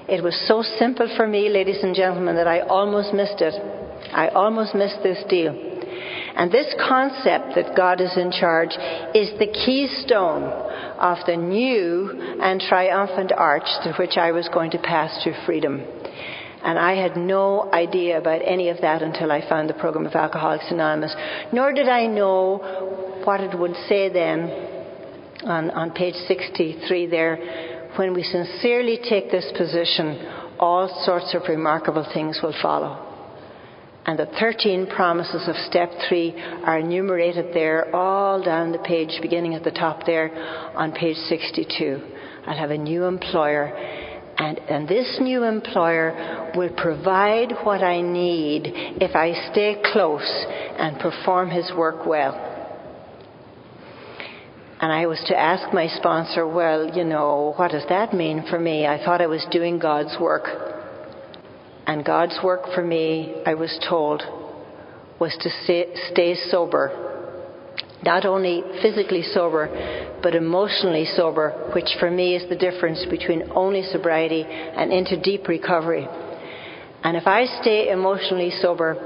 It was so simple for me, ladies and gentlemen, that I almost missed it. I almost missed this deal. And this concept that God is in charge is the keystone of the new and triumphant arch through which I was going to pass to freedom. And I had no idea about any of that until I found the program of Alcoholics Anonymous. Nor did I know what it would say then on page 63 there, when we sincerely take this position, all sorts of remarkable things will follow. And the 13 promises of step 3 are enumerated there all down the page, beginning at the top there on page 62. I'll have a new employer, and this new employer will provide what I need if I stay close and perform his work well. And I was to ask my sponsor, well, what does that mean for me? I thought I was doing God's work. And God's work for me, I was told, was to stay sober. Not only physically sober, but emotionally sober, which for me is the difference between only sobriety and into deep recovery. And if I stay emotionally sober,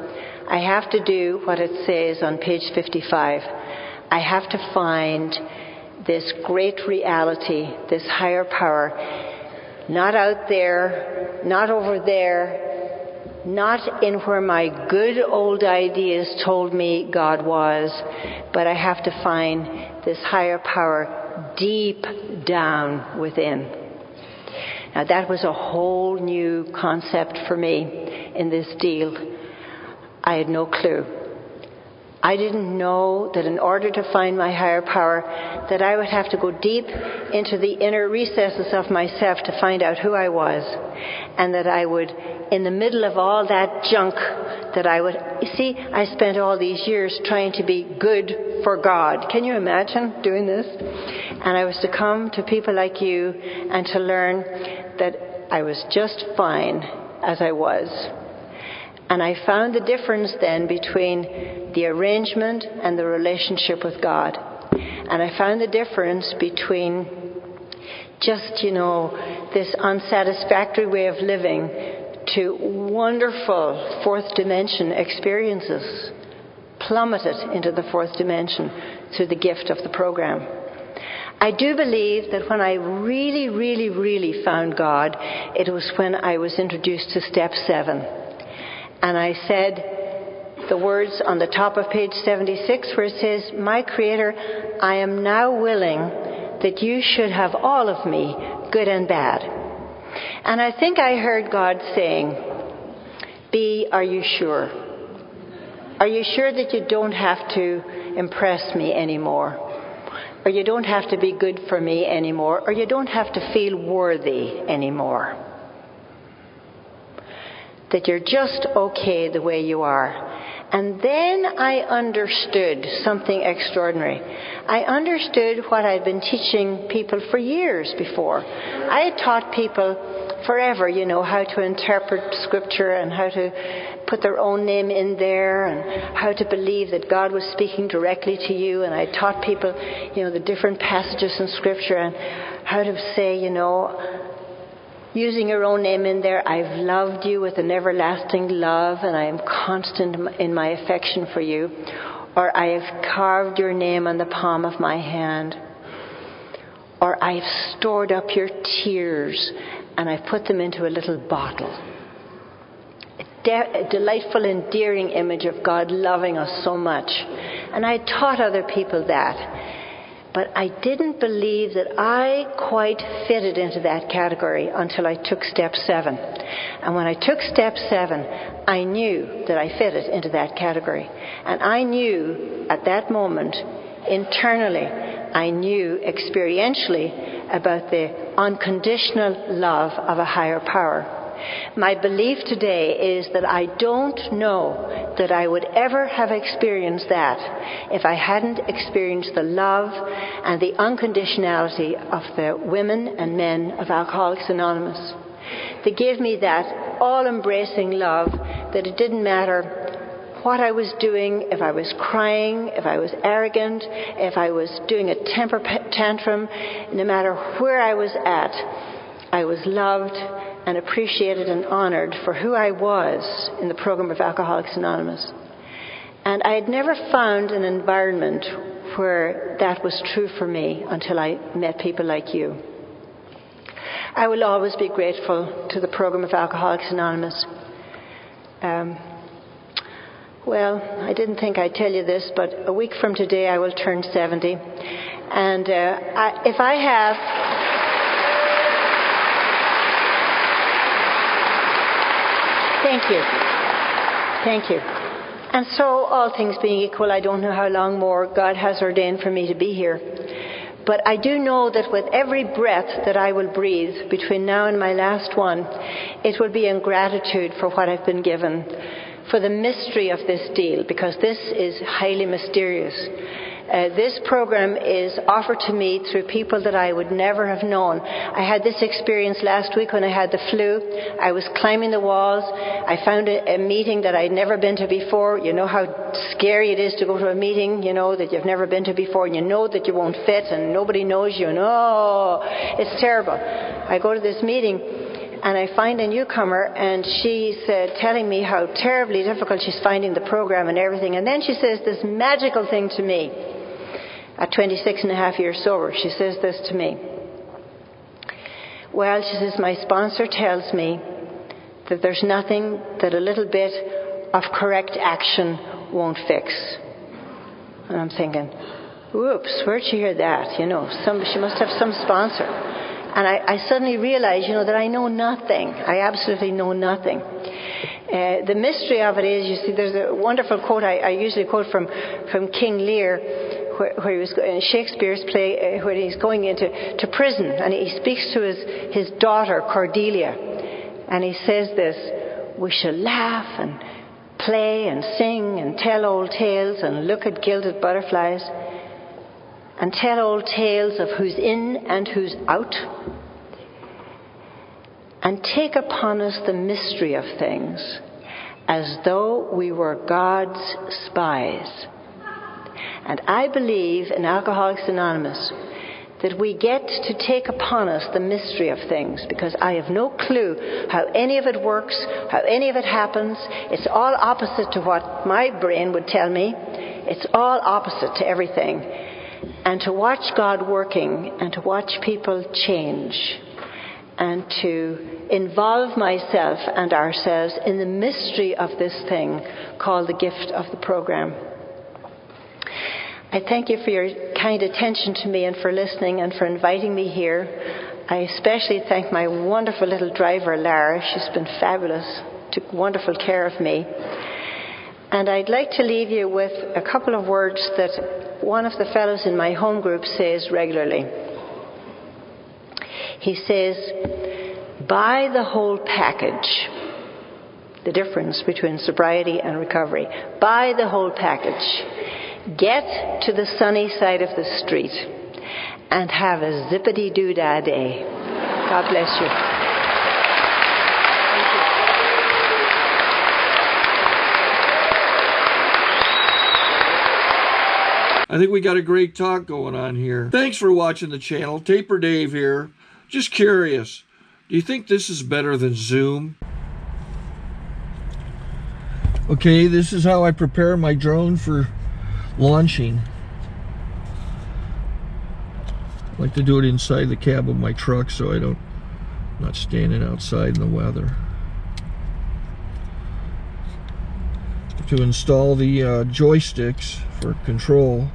I have to do what it says on page 55. I have to find this great reality, this higher power, not out there, not over there, not in where my good old ideas told me God was, but I have to find this higher power deep down within. Now that was a whole new concept for me in this deal. I had no clue. I didn't know that in order to find my higher power, that I would have to go deep into the inner recesses of myself to find out who I was. And that I would, in the middle of all that junk, that I would... You see, I spent all these years trying to be good for God. Can you imagine doing this? And I was to come to people like you and to learn that I was just fine as I was. And I found the difference then between the arrangement and the relationship with God. And I found the difference between just, this unsatisfactory way of living to wonderful fourth dimension experiences, plummeted into the fourth dimension through the gift of the program. I do believe that when I really, really, really found God, it was when I was introduced to Step 7. And I said the words on the top of page 76 where it says, "My Creator, I am now willing that you should have all of me, good and bad." And I think I heard God saying, "B, are you sure? Are you sure that you don't have to impress me anymore? Or you don't have to be good for me anymore? Or you don't have to feel worthy anymore? That you're just okay the way you are?" And then I understood something extraordinary. I understood what I'd been teaching people for years before. I had taught people forever, how to interpret Scripture and how to put their own name in there and how to believe that God was speaking directly to you. And I taught people, the different passages in Scripture and how to say, using your own name in there, "I've loved you with an everlasting love and I am constant in my affection for you." Or, "I have carved your name on the palm of my hand." Or, "I've stored up your tears and I've put them into a little bottle." A delightful, endearing image of God loving us so much. And I taught other people that. But I didn't believe that I quite fitted into that category until I took Step 7. And when I took Step 7, I knew that I fitted into that category. And I knew at that moment, internally, I knew experientially about the unconditional love of a higher power. My belief today is that I don't know that I would ever have experienced that if I hadn't experienced the love and the unconditionality of the women and men of Alcoholics Anonymous. They gave me that all-embracing love that it didn't matter what I was doing, if I was crying, if I was arrogant, if I was doing a temper tantrum, no matter where I was at, I was loved and appreciated and honored for who I was in the program of Alcoholics Anonymous. And I had never found an environment where that was true for me until I met people like you. I will always be grateful to the program of Alcoholics Anonymous. Well, I didn't think I'd tell you this, but a week from today I will turn 70. And if I have... Thank you. And so, all things being equal, I don't know how long more God has ordained for me to be here. But I do know that with every breath that I will breathe between now and my last one, it will be in gratitude for what I've been given, for the mystery of this deal, because this is highly mysterious. This program is offered to me through people that I would never have known. I had this experience last week when I had the flu. I was climbing the walls. I found a meeting that I'd never been to before. You know how scary it is to go to a meeting, that you've never been to before, and you know that you won't fit and nobody knows you. And it's terrible. I go to this meeting and I find a newcomer, and she's telling me how terribly difficult she's finding the program and everything. And then she says this magical thing to me. At 26 and a half years sober, she says this to me. "Well," she says, "my sponsor tells me that there's nothing that a little bit of correct action won't fix." And I'm thinking, whoops, where'd she hear that? She must have some sponsor. And I suddenly realized, that I know nothing. I absolutely know nothing. The mystery of it is, you see, there's a wonderful quote I usually quote from King Lear, where he was in Shakespeare's play, where he's going into prison, and he speaks to his daughter Cordelia, and he says this: "We shall laugh and play and sing and tell old tales and look at gilded butterflies and tell old tales of who's in and who's out, and take upon us the mystery of things as though we were God's spies." And I believe in Alcoholics Anonymous that we get to take upon us the mystery of things, because I have no clue how any of it works, how any of it happens. It's all opposite to what my brain would tell me. It's all opposite to everything. And to watch God working and to watch people change and to involve myself and ourselves in the mystery of this thing called the gift of the program. I thank you for your kind attention to me and for listening and for inviting me here. I especially thank my wonderful little driver, Lara. She's been fabulous, took wonderful care of me. And I'd like to leave you with a couple of words that one of the fellows in my home group says regularly. He says, buy the whole package. The difference between sobriety and recovery. Buy the whole package. Get to the sunny side of the street and have a zippity-doo-dah day. God bless you. I think we got a great talk going on here. Thanks for watching the channel. Taper Dave here. Just curious, do you think this is better than Zoom? Okay, this is how I prepare my drone for launching. I like to do it inside the cab of my truck so I'm not standing outside in the weather. To install the joysticks for control,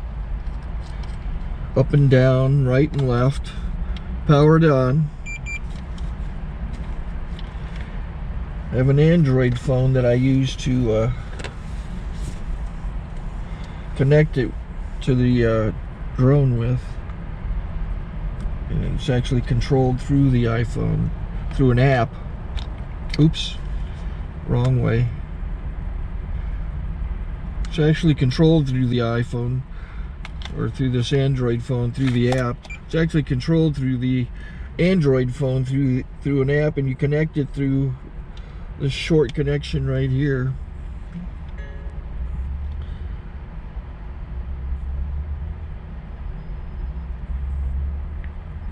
up and down, right and left, powered on. I have an Android phone that I use to connect it to the drone with, and it's actually controlled through the iPhone through an app. Oops, wrong way. It's actually controlled through the iPhone, or through this Android phone through the app. It's actually controlled through the Android phone through an app, and you connect it through this short connection right here.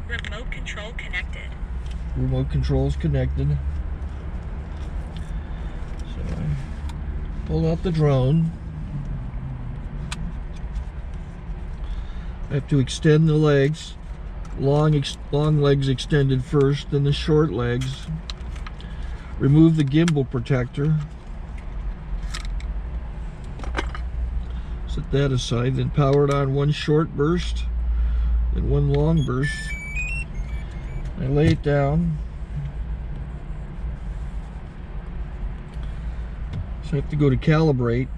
Remote control connected. Remote control's connected. So I pull out the drone. I have to extend the legs. Long legs extended first, then the short legs. Remove the gimbal protector. Set that aside, then power it on one short burst and one long burst. I lay it down. So I have to go to calibrate.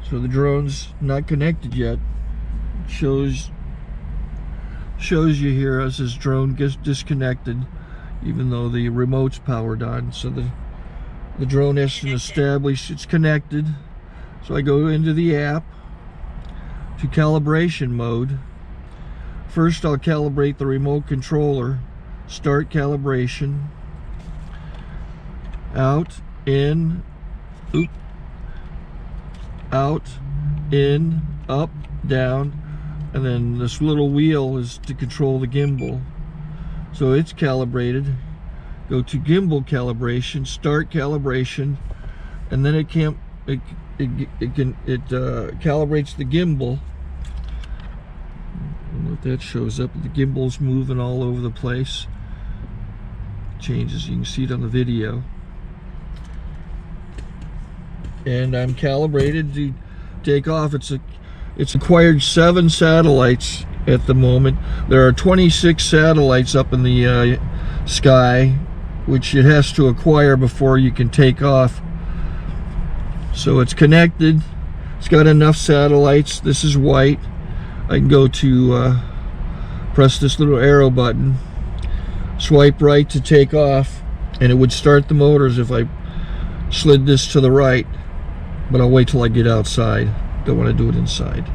So the drone's not connected yet. It shows you here as this drone gets disconnected, even though the remote's powered on. So the drone has to establish it's connected. So I go into the app to calibration mode. First I'll calibrate the remote controller. Start calibration. Out, in, oop, out, in, up, down, and then this little wheel is to control the gimbal. So it's calibrated. Go to gimbal calibration, start calibration, and then it calibrates the gimbal. I don't know if that shows up. The gimbal's moving all over the place. Changes, you can see it on the video. And I'm calibrated to take off. It's acquired 7 satellites at the moment. There are 26 satellites up in the sky, which it has to acquire before you can take off. So it's connected. It's got enough satellites. This is white. I can go to press this little arrow button, swipe right to take off, and it would start the motors if I slid this to the right, but I'll wait till I get outside. Don't want to do it inside.